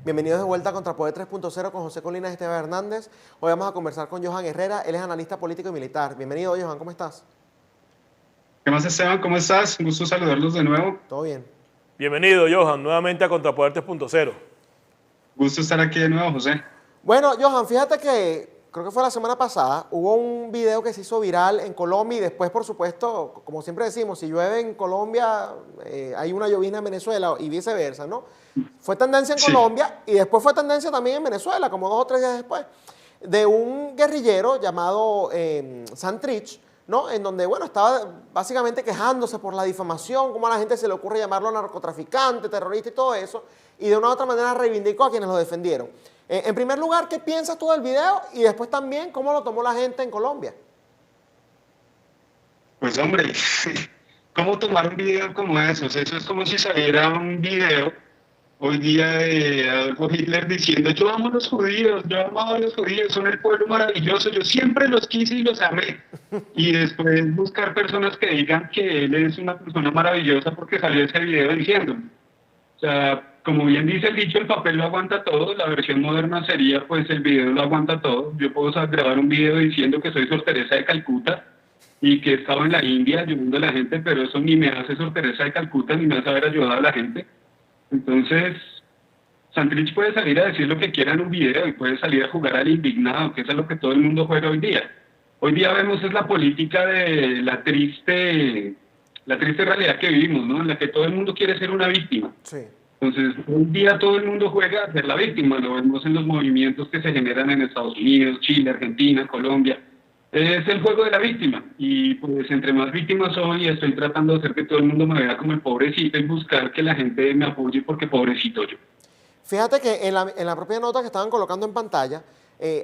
Bienvenidos de vuelta a Contrapoder 3.0 con José Colinas y Esteban Hernández. Hoy vamos a conversar con Johan Herrera, él es analista político y militar. Bienvenido, Johan, ¿cómo estás? ¿Qué más, Esteban? ¿Cómo estás? Un gusto saludarlos de nuevo. ¿Todo bien? Bienvenido, Johan, nuevamente a Contrapoder 3.0. Gusto estar aquí de nuevo, José. Bueno, Johan, fíjate que creo que fue la semana pasada, hubo un video que se hizo viral en Colombia y después, por supuesto, como siempre decimos, si llueve en Colombia, hay una llovizna en Venezuela y viceversa, ¿no? Fue tendencia en Sí, Colombia y después fue tendencia también en Venezuela, como 2 o 3 días después, de un guerrillero llamado Santrich, ¿no? En donde, bueno, estaba básicamente quejándose por la difamación, cómo a la gente se le ocurre llamarlo narcotraficante, terrorista y todo eso, y de una u otra manera reivindicó a quienes lo defendieron. En primer lugar, ¿qué piensas tú del video? Y después también, ¿cómo lo tomó la gente en Colombia? pues hombre, ¿cómo tomar un video como esos? Eso es como si saliera un video hoy día de Adolfo Hitler diciendo yo amo a los judíos, yo amo a los judíos, son el pueblo maravilloso, yo siempre los quise y los amé. Y después buscar personas que digan que él es una persona maravillosa porque salió ese video diciendo. O sea, como bien dice el dicho, el papel lo aguanta todo, la versión moderna sería, pues el video lo aguanta todo. Yo puedo grabar un video diciendo que soy Sor Teresa de Calcuta y que he estado en la India ayudando a la gente, pero eso ni me hace Sor Teresa de Calcuta ni me hace haber ayudado a la gente. Entonces, Santrich puede salir a decir lo que quiera en un video y puede salir a jugar al indignado, que es a lo que todo el mundo juega hoy día. Hoy día vemos es la política de la triste realidad que vivimos, ¿no? En la que todo el mundo quiere ser una víctima. Sí. Entonces, hoy día todo el mundo juega a ser la víctima, lo vemos en los movimientos que se generan en Estados Unidos, Chile, Argentina, Colombia. Es el juego de la víctima y pues entre más víctimas soy, estoy tratando de hacer que todo el mundo me vea como el pobrecito y buscar que la gente me apoye porque pobrecito yo. Fíjate que en la propia nota que estaban colocando en pantalla,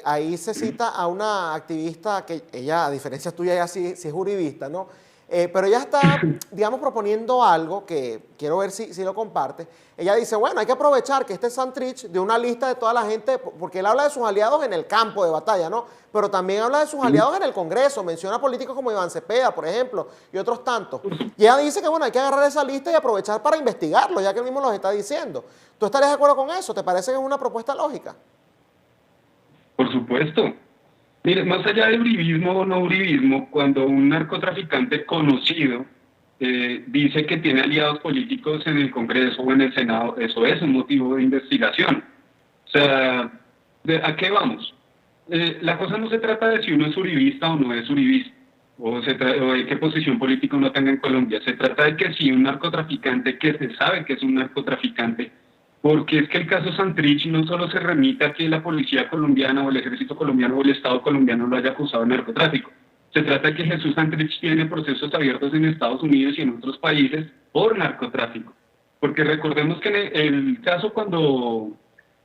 ahí se cita a una activista que ella, a diferencia tuya, ya sí es uribista, ¿no? Pero ella está, digamos, proponiendo algo que quiero ver si lo comparte. Ella dice, bueno, hay que aprovechar que este Santrich de una lista de toda la gente, porque él habla de sus aliados en el campo de batalla, ¿no? Pero también habla de sus aliados en el Congreso, menciona políticos como Iván Cepeda, por ejemplo, y otros tantos. Y ella dice que, bueno, hay que agarrar esa lista y aprovechar para investigarlo, ya que él mismo los está diciendo. ¿Tú estarías de acuerdo con eso? ¿Te parece que es una propuesta lógica? Por supuesto. Mire, más allá de uribismo o no uribismo, cuando un narcotraficante conocido dice que tiene aliados políticos en el Congreso o en el Senado, eso es un motivo de investigación. O sea, ¿a qué vamos? La cosa no se trata de si uno es uribista o no es uribista, o de qué posición política uno tenga en Colombia. Se trata de que si un narcotraficante que se sabe que es un narcotraficante, porque es que el caso Santrich no solo se remite a que la policía colombiana o el ejército colombiano o el Estado colombiano lo haya acusado de narcotráfico. Se trata de que Jesús Santrich tiene procesos abiertos en Estados Unidos y en otros países por narcotráfico. Porque recordemos que en el caso cuando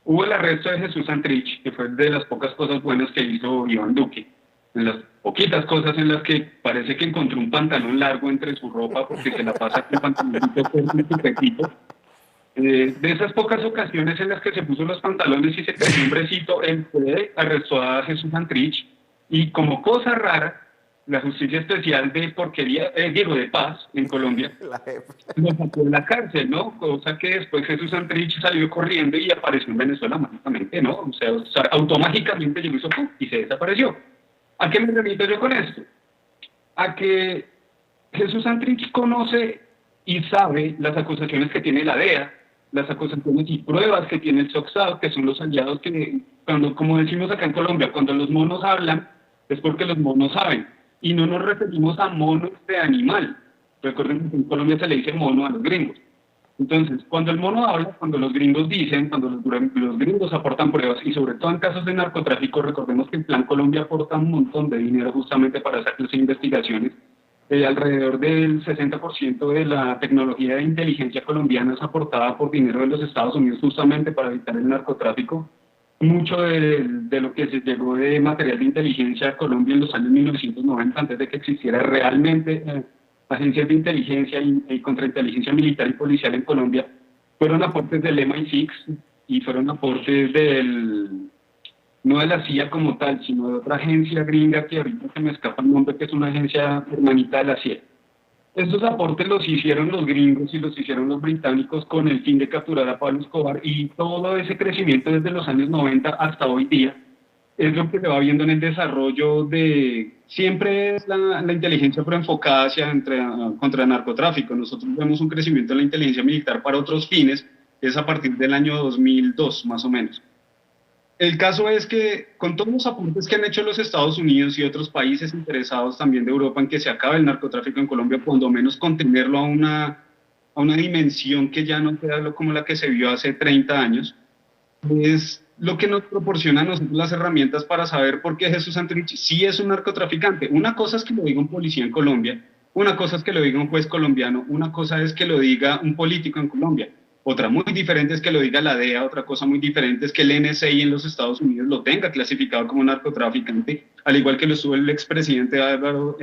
hubo el arresto de Jesús Santrich, que fue de las pocas cosas buenas que hizo Iván Duque, en las poquitas cosas en las que parece que encontró un pantalón largo entre su ropa porque se la pasa con pantaloncito corto y su pequito. De esas pocas ocasiones en las que se puso los pantalones y se cayó un brecito, él arrestó a Jesús Santrich y como cosa rara, la Justicia Especial de Porquería, de Paz en Colombia, La jefa. lo sacó de la cárcel, ¿no? Cosa que después Jesús Santrich salió corriendo y apareció en Venezuela mágicamente, ¿no? O sea, automáticamente llegó y hizo ¡pum! Y se desapareció. ¿A qué me remito yo con esto? A que Jesús Santrich conoce y sabe las acusaciones que tiene la DEA, las acusaciones y pruebas que tiene el SOCSAV, que son los aliados que, cuando, como decimos acá en Colombia, cuando los monos hablan, es porque los monos saben. Y no nos referimos a monos de animal. Recuerden que en Colombia se le dice mono a los gringos. Entonces, cuando el mono habla, cuando los gringos dicen, cuando los gringos aportan pruebas, y sobre todo en casos de narcotráfico, recordemos que el Plan Colombia aporta un montón de dinero justamente para esa clase de investigaciones. Alrededor del 60% de la tecnología de inteligencia colombiana es aportada por dinero de los Estados Unidos justamente para evitar el narcotráfico. Mucho de lo que se llegó de material de inteligencia a Colombia en los años 1990, antes de que existiera realmente agencias de inteligencia y contrainteligencia militar y policial en Colombia, fueron aportes del MI6 y fueron aportes no de la CIA como tal, sino de otra agencia gringa que ahorita se me escapa el nombre, que es una agencia hermanita de la CIA. Estos aportes los hicieron los gringos y los hicieron los británicos con el fin de capturar a Pablo Escobar, y todo ese crecimiento desde los años 90 hasta hoy día es lo que se va viendo en el desarrollo de... Siempre es la inteligencia pero enfocada contra el narcotráfico. Nosotros vemos un crecimiento en la inteligencia militar para otros fines, es a partir del año 2002 más o menos. El caso es que con todos los apuntes que han hecho los Estados Unidos y otros países interesados también de Europa en que se acabe el narcotráfico en Colombia, por lo menos contenerlo a una dimensión que ya no sea como la que se vio hace 30 años, es lo que nos proporciona a nosotros las herramientas para saber por qué Jesús Santrich sí es un narcotraficante. Una cosa es que lo diga un policía en Colombia, una cosa es que lo diga un juez colombiano, una cosa es que lo diga un político en Colombia. Otra muy diferente es que lo diga la DEA, otra cosa muy diferente es que el NSI en los Estados Unidos lo tenga clasificado como narcotraficante, al igual que lo estuvo el expresidente Álvaro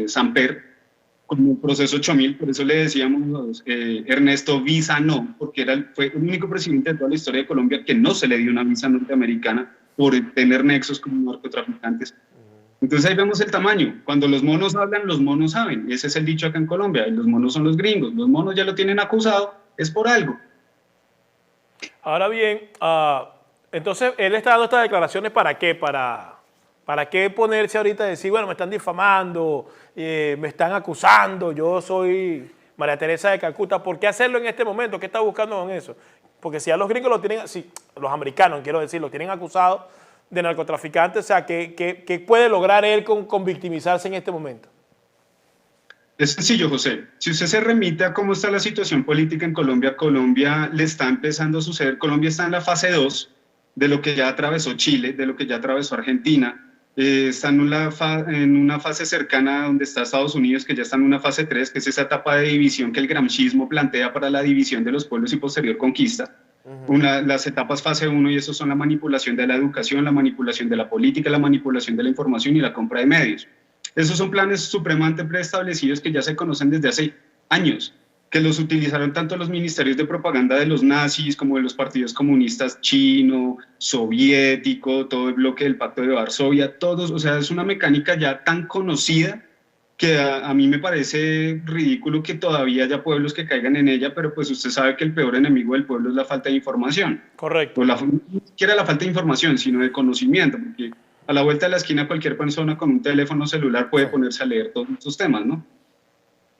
Samper con el proceso 8000, por eso le decíamos Ernesto visa no, porque fue el único presidente de toda la historia de Colombia que no se le dio una visa norteamericana por tener nexos con narcotraficantes. Entonces ahí vemos el tamaño. Cuando los monos hablan, los monos saben. Ese es el dicho acá en Colombia. Y los monos son los gringos. Los monos ya lo tienen acusado, es por algo. Ahora bien, entonces él está dando estas declaraciones ¿para qué? ¿Para qué ponerse ahorita a decir, bueno, me están difamando, me están acusando, yo soy María Teresa de Calcuta? ¿Por qué hacerlo en este momento? ¿Qué está buscando con eso? Porque si a los gringos lo tienen, sí, los americanos, quiero decir, lo tienen acusado de narcotraficante, o sea, ¿qué puede lograr él con victimizarse en este momento? Es sencillo, José. Si usted se remite a cómo está la situación política en Colombia, Colombia le está empezando a suceder. Colombia está en la fase 2 de lo que ya atravesó Chile, de lo que ya atravesó Argentina. Está en una fase cercana a donde está Estados Unidos, que ya está en una fase 3, que es esa etapa de división que el gramscismo plantea para la división de los pueblos y posterior conquista. Las etapas fase 1, y eso son la manipulación de la educación, la manipulación de la política, la manipulación de la información y la compra de medios. Esos son planes supremamente preestablecidos que ya se conocen desde hace años, que los utilizaron tanto los ministerios de propaganda de los nazis como de los partidos comunistas chino, soviético, todo el bloque del Pacto de Varsovia, todos, o sea, es una mecánica ya tan conocida que a mí me parece ridículo que todavía haya pueblos que caigan en ella, pero pues usted sabe que el peor enemigo del pueblo es la falta de información. Correcto. Pues ni siquiera la falta de información, sino de conocimiento, porque a la vuelta de la esquina cualquier persona con un teléfono celular puede ponerse a leer todos estos temas, ¿no?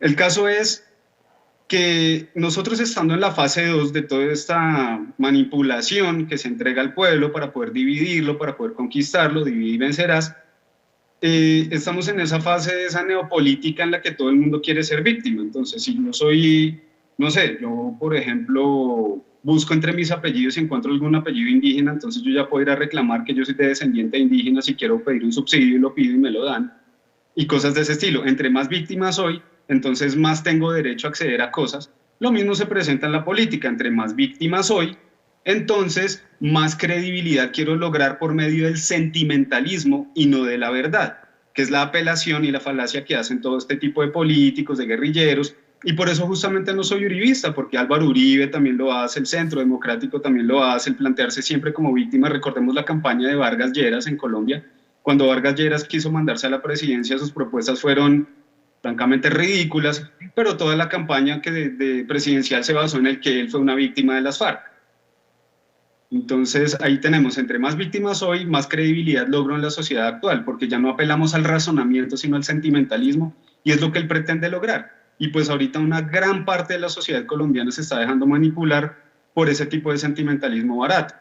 El caso es que nosotros, estando en la fase 2 de toda esta manipulación que se entrega al pueblo para poder dividirlo, para poder conquistarlo, divide y vencerás, estamos en esa fase de esa neopolítica en la que todo el mundo quiere ser víctima. Entonces, si yo soy, no sé, yo por ejemplo busco entre mis apellidos y encuentro algún apellido indígena, entonces yo ya puedo ir a reclamar que yo soy de descendiente de indígena si quiero pedir un subsidio y lo pido y me lo dan, y cosas de ese estilo. Entre más víctima soy, entonces más tengo derecho a acceder a cosas. Lo mismo se presenta en la política. Entre más víctima soy, entonces más credibilidad quiero lograr por medio del sentimentalismo y no de la verdad, que es la apelación y la falacia que hacen todo este tipo de políticos, de guerrilleros. Y por eso justamente no soy uribista, porque Álvaro Uribe también lo hace, el Centro Democrático también lo hace, el plantearse siempre como víctima. Recordemos la campaña de Vargas Lleras en Colombia. Cuando Vargas Lleras quiso mandarse a la presidencia, sus propuestas fueron francamente ridículas, pero toda la campaña presidencial se basó en el que él fue una víctima de las FARC. Entonces ahí tenemos, entre más víctimas soy, más credibilidad logro en la sociedad actual, porque ya no apelamos al razonamiento, sino al sentimentalismo, y es lo que él pretende lograr. Y pues ahorita una gran parte de la sociedad colombiana se está dejando manipular por ese tipo de sentimentalismo barato.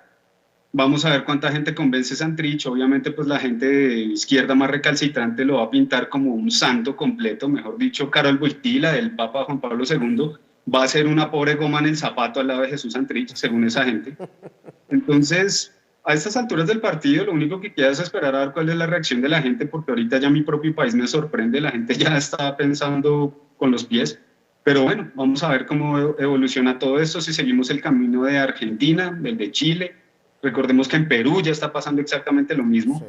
Vamos a ver cuánta gente convence a Santrich. Obviamente pues la gente de izquierda más recalcitrante lo va a pintar como un santo completo, mejor dicho, Karol Wojtyla, del Papa Juan Pablo II, va a ser una pobre goma en el zapato al lado de Jesús Santrich, según esa gente. Entonces, a estas alturas del partido, lo único que queda es esperar a ver cuál es la reacción de la gente, porque ahorita ya mi propio país me sorprende, la gente ya está pensando con los pies. Pero bueno, vamos a ver cómo evoluciona todo esto, si seguimos el camino de Argentina, el de Chile. Recordemos que en Perú ya está pasando exactamente lo mismo.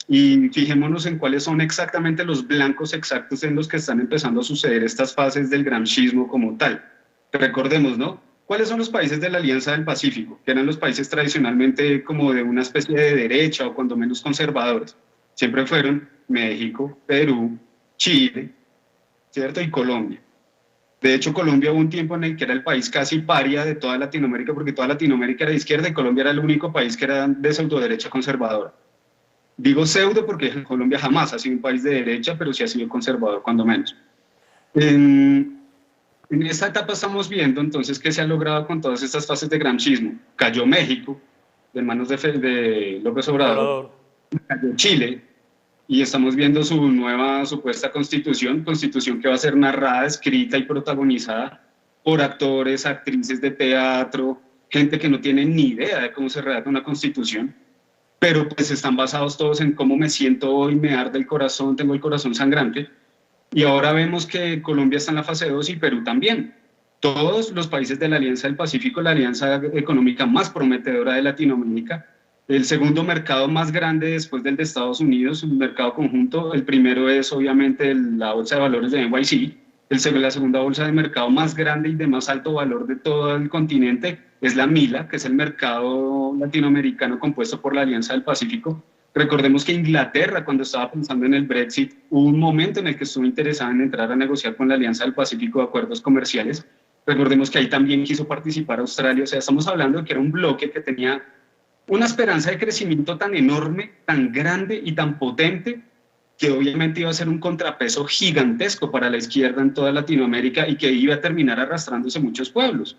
Sí. Y fijémonos en cuáles son exactamente los blancos exactos en los que están empezando a suceder estas fases del gramscismo como tal. Recordemos, ¿no? ¿Cuáles son los países de la Alianza del Pacífico? Que eran los países tradicionalmente como de una especie de derecha o cuando menos conservadores. Siempre fueron México, Perú, Chile, ¿cierto? Y Colombia. De hecho, Colombia hubo un tiempo en el que era el país casi paria de toda Latinoamérica, porque toda Latinoamérica era de izquierda y Colombia era el único país que era de pseudo-derecha conservadora. Digo pseudo porque Colombia jamás ha sido un país de derecha, pero sí ha sido conservador, cuando menos. En esta etapa estamos viendo entonces qué se ha logrado con todas estas fases de gramscismo. Cayó México, de manos de López Obrador, cayó Chile, y estamos viendo su nueva supuesta constitución que va a ser narrada, escrita y protagonizada por actores, actrices de teatro, gente que no tiene ni idea de cómo se redacta una constitución, pero pues están basados todos en cómo me siento hoy, me arde el corazón, tengo el corazón sangrante. Y ahora vemos que Colombia está en la fase 2 y Perú también. Todos los países de la Alianza del Pacífico, la alianza económica más prometedora de Latinoamérica, el segundo mercado más grande después del de Estados Unidos, un mercado conjunto. El primero es obviamente la Bolsa de Valores de NYC. La segunda bolsa de mercado más grande y de más alto valor de todo el continente es la MILA, que es el mercado latinoamericano compuesto por la Alianza del Pacífico. Recordemos que Inglaterra, cuando estaba pensando en el Brexit, hubo un momento en el que estuvo interesada en entrar a negociar con la Alianza del Pacífico de acuerdos comerciales. Recordemos que ahí también quiso participar Australia. O sea, estamos hablando de que era un bloque que tenía una esperanza de crecimiento tan enorme, tan grande y tan potente, que obviamente iba a ser un contrapeso gigantesco para la izquierda en toda Latinoamérica y que iba a terminar arrastrándose muchos pueblos.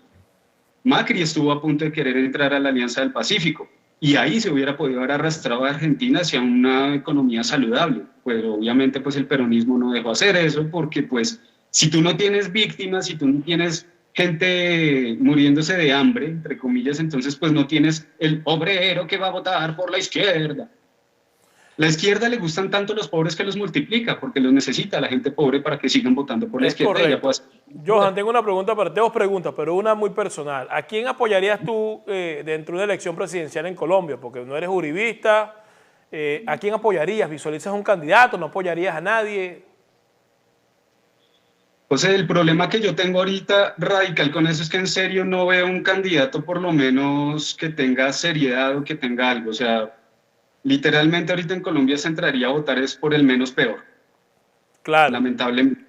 Macri estuvo a punto de querer entrar a la Alianza del Pacífico, y ahí se hubiera podido haber arrastrado a Argentina hacia una economía saludable, pero obviamente pues el peronismo no dejó hacer eso, porque pues si tú no tienes víctimas, si tú no tienes gente muriéndose de hambre, entre comillas, entonces pues no tienes el obrero que va a votar por la izquierda. La izquierda le gustan tanto los pobres que los multiplica, porque los necesita la gente pobre para que sigan votando por la izquierda. Correcto. Y ya pues, Johan, tengo una pregunta para ti, dos preguntas, pero una muy personal. ¿A quién apoyarías tú dentro de una elección presidencial en Colombia? Porque no eres uribista. ¿A quién apoyarías? ¿Visualizas un candidato? ¿No apoyarías a nadie? O sea, el problema que yo tengo ahorita radical con eso es que en serio no veo un candidato por lo menos que tenga seriedad o que tenga algo. O sea, literalmente ahorita en Colombia se entraría a votar es por el menos peor. Claro. Lamentablemente.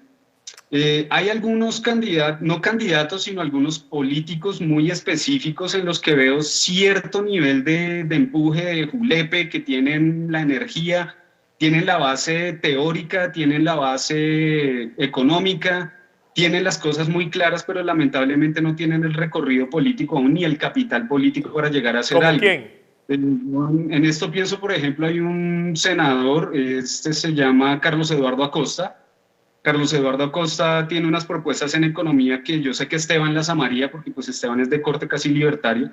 Hay algunos candidatos, no candidatos, sino algunos políticos muy específicos en los que veo cierto nivel de empuje, de julepe, que tienen la energía, tienen la base teórica, tienen la base económica, tienen las cosas muy claras, pero lamentablemente no tienen el recorrido político aún ni el capital político para llegar a hacer ¿Cómo algo. quién? En esto pienso, por ejemplo, hay un senador, se llama Carlos Eduardo Acosta. Carlos Eduardo Acosta tiene unas propuestas en economía que yo sé que Esteban las amaría, porque pues Esteban es de corte casi libertario.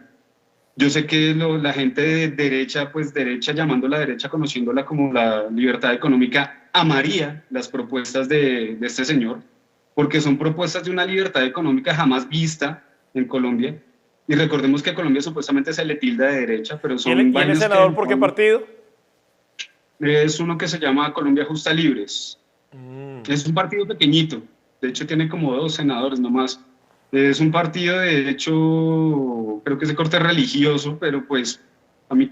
Yo sé que la gente de derecha, pues derecha, llamándola derecha, conociéndola como la libertad económica, amaría las propuestas de este señor, porque son propuestas de una libertad económica jamás vista en Colombia. Y recordemos que Colombia supuestamente se le tilda de derecha, pero son ¿Quién es senador por qué partido? Es uno que se llama Colombia Justa Libres. Es un partido pequeñito, de hecho tiene como 2 senadores nomás. Es un partido de hecho, creo que es de corte religioso, pero pues a mí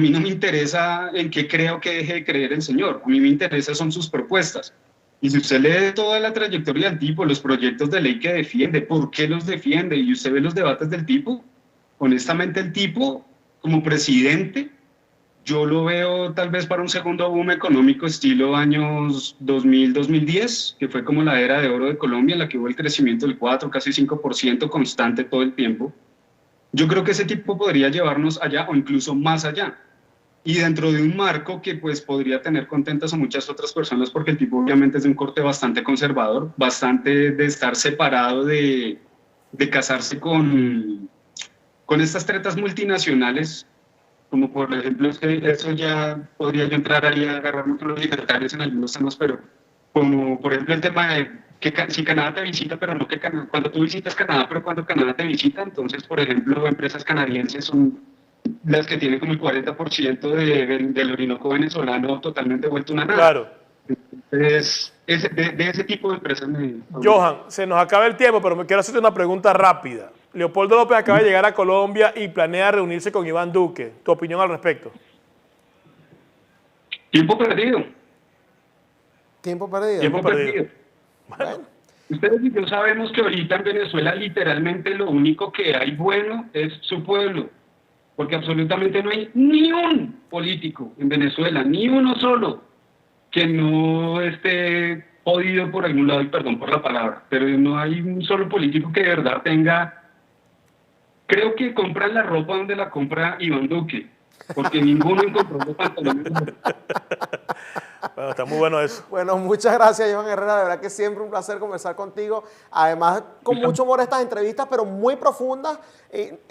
no me interesa en qué creo que deje de creer el señor, a mí me interesa son sus propuestas. Y si usted lee toda la trayectoria del tipo, los proyectos de ley que defiende, por qué los defiende, y usted ve los debates del tipo, honestamente el tipo como presidente, yo lo veo tal vez para un segundo boom económico estilo años 2000-2010, que fue como la era de oro de Colombia, en la que hubo el crecimiento del 4, casi 5% constante todo el tiempo. Yo creo que ese tipo podría llevarnos allá o incluso más allá. Y dentro de un marco que pues podría tener contentas a muchas otras personas, porque el tipo obviamente es de un corte bastante conservador, bastante de estar separado de casarse con estas tretas multinacionales, como por ejemplo, es que eso ya podría yo entrar ahí a agarrar mucho los libertarios en algunos temas, pero como por ejemplo el tema de que si Canadá te visita, pero no que cuando tú visitas Canadá, pero cuando Canadá te visita, entonces por ejemplo empresas canadienses son las que tienen como el 40% del Orinoco venezolano totalmente vuelto una nada. Claro. Entonces, de ese tipo de empresas Johan, se nos acaba el tiempo, pero me quiero hacerte una pregunta rápida. Leopoldo López acaba de llegar a Colombia y planea reunirse con Iván Duque. ¿Tu opinión al respecto? Tiempo perdido. Tiempo perdido. Tiempo perdido. Bueno. Ustedes y yo sabemos que ahorita en Venezuela literalmente lo único que hay bueno es su pueblo, porque absolutamente no hay ni un político en Venezuela, ni uno solo, que no esté jodido por algún lado, y perdón por la palabra, pero no hay un solo político que de verdad tenga... Creo que compran la ropa donde la compra Iván Duque, porque ninguno encontró los pantalones. Bueno, está muy bueno eso. Bueno, muchas gracias, Johan Herrera. De verdad que siempre un placer conversar contigo. Además, con mucho humor estas entrevistas, pero muy profundas.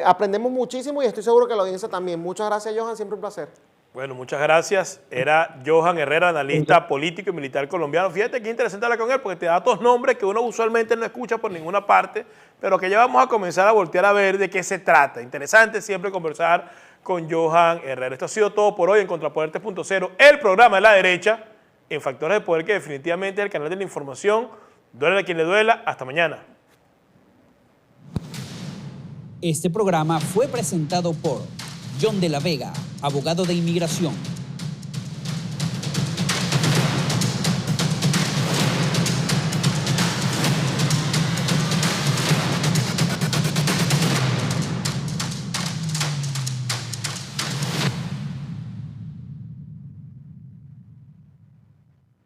Aprendemos muchísimo y estoy seguro que la audiencia también. Muchas gracias, Johan. Siempre un placer. Bueno, muchas gracias. Era Johan Herrera, analista político y militar colombiano. Fíjate qué interesante hablar con él, porque te da dos nombres que uno usualmente no escucha por ninguna parte, pero que ya vamos a comenzar a voltear a ver de qué se trata. Interesante siempre conversar con Johan Herrera. Esto ha sido todo por hoy en Contrapoder 3.0, el programa de la derecha en Factores de Poder, que definitivamente es el canal de la información. Duele a quien le duela. Hasta mañana. Este programa fue presentado por John de la Vega, abogado de inmigración.